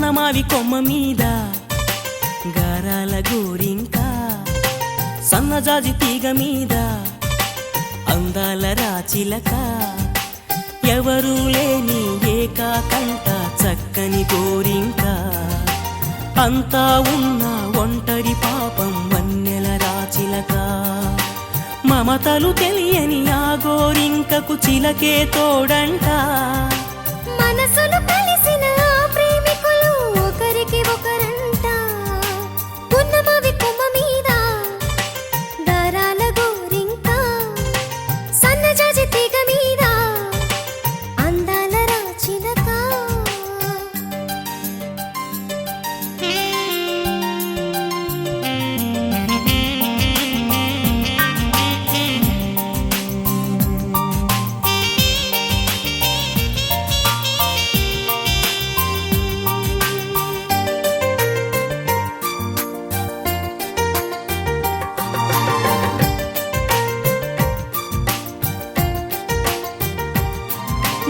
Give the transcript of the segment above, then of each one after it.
ఉన్నమావి కొమ్మ మీద గారాల గోరింక సన్నజాజి తీగ మీద అందాల రాచిలక ఎవరూ లేని ఏకాకంట చక్కని గోరింక అంతా ఉన్న ఒంటరి పాపం వన్నెల రాచిలక మమతలు తెలియని ఆ గోరింకకు చిలకే తోడంట మనసులు కలిసిన ప్రేమికులు ఒకరికి ఒకరంట ఉన్నమావి కొమ్మ మీద దారాల గోరింక సన్నజాజి తీగ మీద అందాల రాచిలక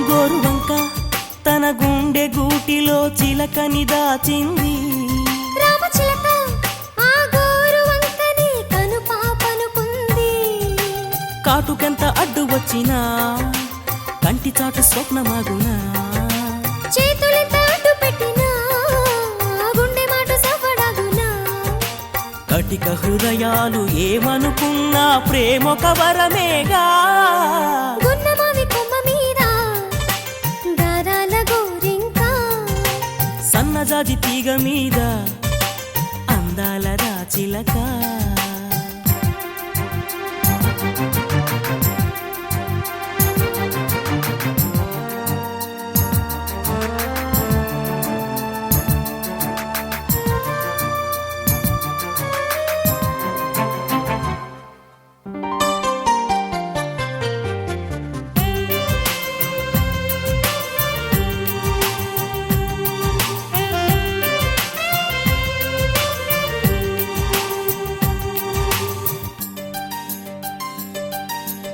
గోరువంక తన గుండె గూటిలో చిలకని దాచింది రామచిలక ఆ గోరువంకని కను పాపనుకుంది కాటుకెంత అడ్డు వచ్చినా కంటి చాటు స్వప్నమాగునా చేతులెంత అడ్డు పెట్టినా గుండె మాట సఫడాగునా కటిక హృదయాలు ఏమనుకున్నా ప్రేమొక వరమేగా ఉన్నమావి కొమ్మ మీద దారాల గోరింక సన్నజాజి తీగ మీద అందాల రాచిలక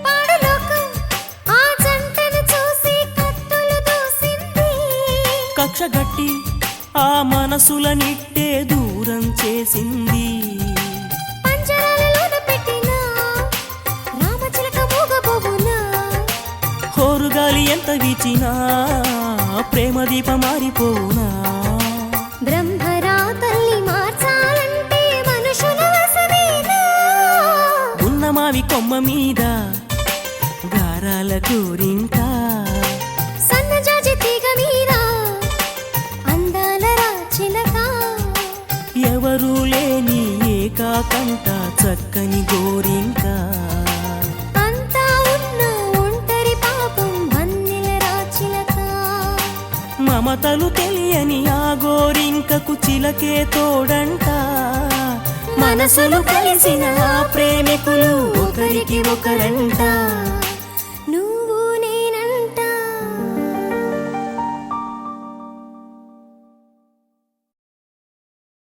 పాడులోకం ఆ జంటను చూసి కత్తులు దూసింది కక్షగట్టి ఆ మనసులనిట్టే దూరం చేసింది పంజరాలలోన పెట్టిన రామచిలక మూగబోవునా హోరుగాలి ఎంత వీచినా ప్రేమ దీప మారిపోవునా బ్రహ్మరా తల్లి మార్చాలంటే మనుషుల వశమేనా ఉన్నమావి కొమ్మ మీద గారాల గోరింక సన్నజాజి తీగ మీద అందాల రాచిలక ఎవరూ లేని ఏకాకంట చక్కని గోరింక అంతా ఉన్న ఒంటరి పాపం వన్నెల రాచిలక మమతలు తెలియని ఆ గోరింకకు చిలకే తోడంట మనసులు కలిసిన ఆ ప్రేమికులు ఒకరికి ఒకరంట